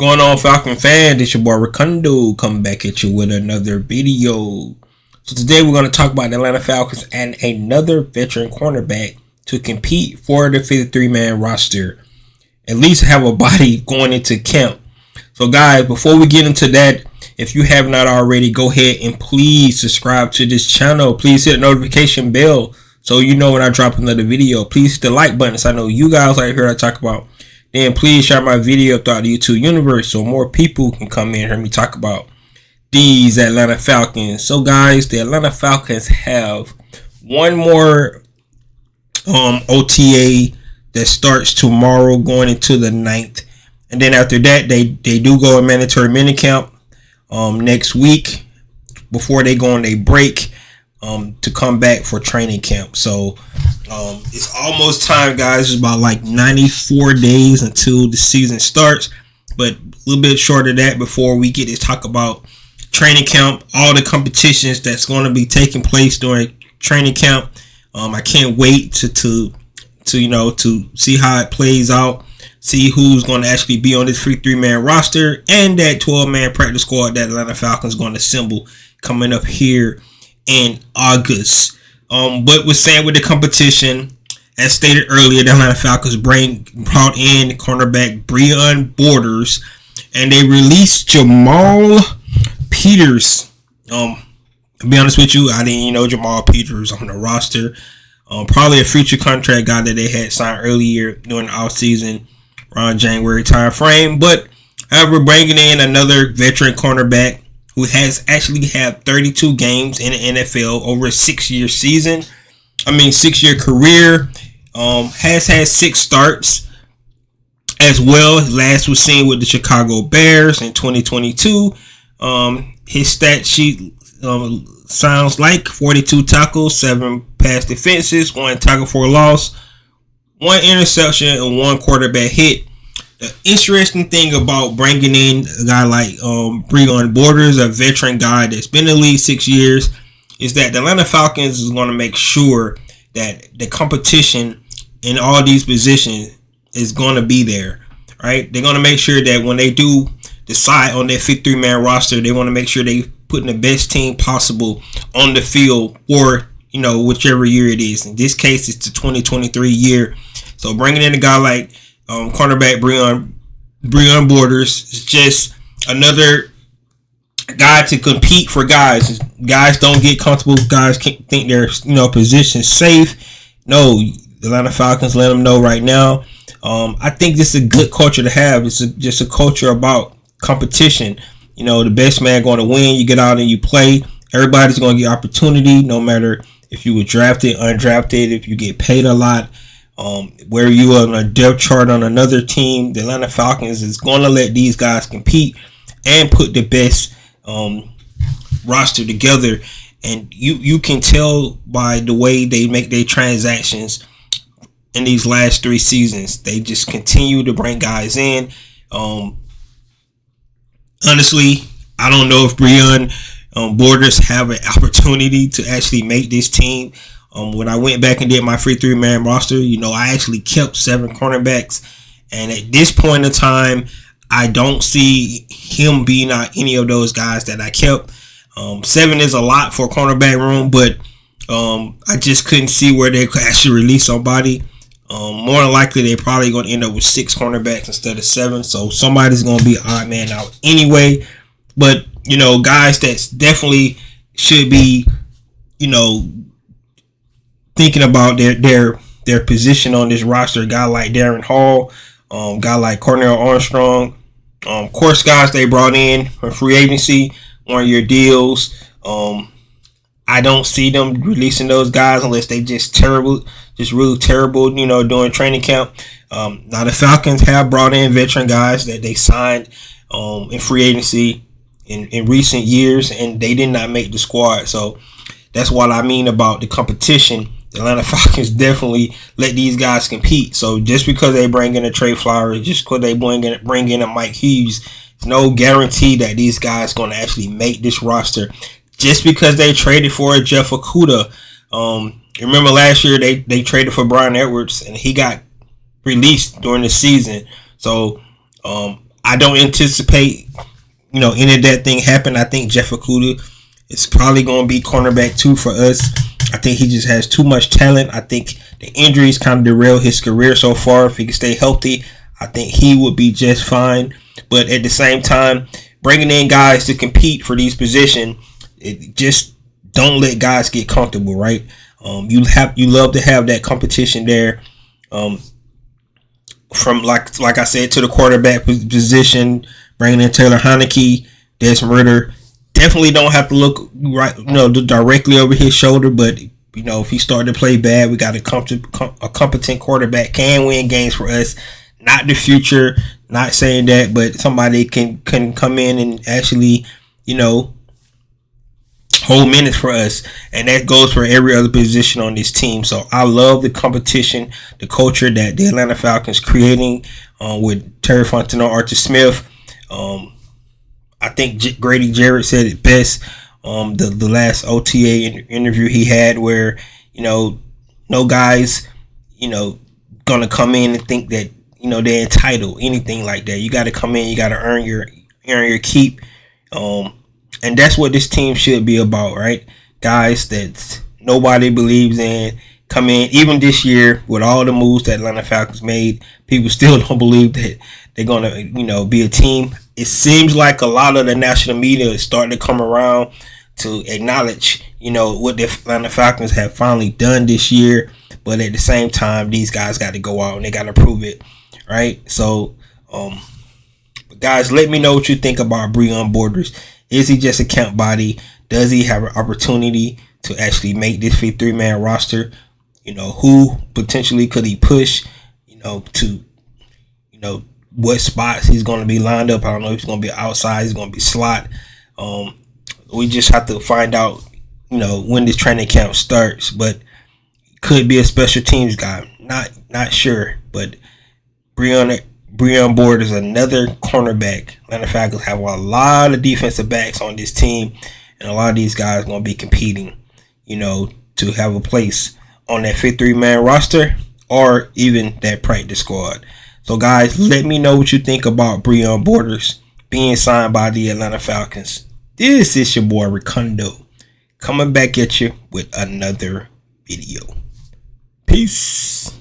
going on, Falcon fans? It's your boy Ricondo coming back at you with another video. So today we're going to talk about the Atlanta Falcons and another veteran cornerback to compete for the 53-man roster. At least have a body going into camp. So guys, before we get into that, if you have not already, go ahead and please subscribe to this channel. Please hit the notification bell so you know when I drop another video. Please hit the like button so I know you guys like hear I talk about. Then please share my video throughout the YouTube universe so more people can come in and hear me talk about these Atlanta Falcons. So guys, the Atlanta Falcons have one more OTA that starts tomorrow going into the 9th. And then after that, they do go in mandatory minicamp next week before they go on a break to come back for training camp. So it's almost time, guys. It's about like 94 days until the season starts, but a little bit short of that before we get to talk about training camp, all the competitions that's going to be taking place during training camp. I can't wait to see how it plays out, see who's going to actually be on this 3-man roster and that 12-man practice squad that Atlanta Falcons going to assemble coming up here in August. But we're saying with the competition, as stated earlier, the Atlanta Falcons brought in cornerback Breon Borders, and they released Jamal Peters. To be honest with you, I didn't know Jamal Peters on the roster. Probably a future contract guy that they had signed earlier during the offseason, around January time frame. But however, bringing in another veteran cornerback who has actually had 32 games in the NFL over a 6-year season. 6-year career. Has had 6 starts as well. His last was seen with the Chicago Bears in 2022. His stat sheet sounds like 42 tackles, 7 pass defenses, 1 tackle for a loss, 1 interception, and 1 quarterback hit. The interesting thing about bringing in a guy like Breon Borders, a veteran guy that's been in the league 6 years, is that the Atlanta Falcons is going to make sure that the competition in all these positions is going to be there, right? They're going to make sure that when they do decide on their 53-man roster, they want to make sure they putting the best team possible on the field for, whichever year it is. In this case, it's the 2023 year. So bringing in a guy like cornerback Breon Borders is just another guy to compete for guys. Guys don't get comfortable. Guys can't think their position safe. No, the Atlanta Falcons let them know right now. I think this is a good culture to have. It's just a culture about competition. The best man going to win. You get out and you play. Everybody's going to get opportunity, no matter if you were drafted, undrafted, if you get paid a lot. Where you are on a depth chart on another team, the Atlanta Falcons is going to let these guys compete and put the best roster together. And you can tell by the way they make their transactions in these last 3 seasons. They just continue to bring guys in. Honestly, I don't know if Breon Borders have an opportunity to actually make this team. When I went back and did my free 3-man roster, I actually kept 7 cornerbacks. And at this point in time, I don't see him being out any of those guys that I kept. 7 is a lot for a cornerback room, but I just couldn't see where they could actually release somebody. More than likely, they're probably going to end up with 6 cornerbacks instead of 7. So somebody's going to be odd man out anyway. But, guys that's definitely should be, thinking about their position on this roster. A guy like Darren Hall, guy like Cornell Armstrong. Of course, guys they brought in for free agency, 1-year deals. I don't see them releasing those guys unless they just really terrible, during training camp. Now the Falcons have brought in veteran guys that they signed in free agency in recent years, and they did not make the squad. So that's what I mean about the competition. The Atlanta Falcons definitely let these guys compete. So just because they bring in a Trey Flowers, just because they bring in a Mike Hughes, there's no guarantee that these guys going to actually make this roster. Just because they traded for a Jeff Okudah. Remember last year they traded for Brian Edwards and he got released during the season. So I don't anticipate, any of that thing happen. I think Jeff Okudah is probably going to be cornerback 2 for us. I think he just has too much talent. I think the injuries kind of derail his career so far. If he can stay healthy, I think he would be just fine. But at the same time, bringing in guys to compete for these positions, it just don't let guys get comfortable, right? You love to have that competition there. From like I said, to the quarterback position, bringing in Taylor Heineke, Desmond Ridder. Definitely don't have to look right, directly over his shoulder. But if he started to play bad, we got a competent quarterback, can win games for us. Not the future, not saying that, but somebody can come in and actually, hold minutes for us, and that goes for every other position on this team. So I love the competition, the culture that the Atlanta Falcons creating with Terry Fontenot, Arthur Smith. I think Grady Jarrett said it best. The last OTA interview he had, where no guys gonna come in and think that they're entitled, anything like that. You got to come in, you got to earn your keep. And that's what this team should be about, right? Guys that nobody believes in come in. Even this year, with all the moves that Atlanta Falcons made, people still don't believe that they're going to, be a team. It seems like a lot of the national media is starting to come around to acknowledge, what the Atlanta Falcons have finally done this year. But at the same time, these guys got to go out and they got to prove it, right? So, guys, let me know what you think about Breon Borders. Is he just a camp body? Does he have an opportunity to actually make this 53-man roster? Who potentially could he push, to, what spots he's going to be lined up. I don't know if he's going to be outside, he's going to be slot. We just have to find out, when this training camp starts. But could be a special teams guy. Not sure. But Breon Borders, another cornerback. Atlanta Falcons have a lot of defensive backs on this team, and a lot of these guys are going to be competing, to have a place on that 53-man roster or even that practice squad. So, guys, let me know what you think about Breon Borders being signed by the Atlanta Falcons. This is your boy Ricondo coming back at you with another video. Peace.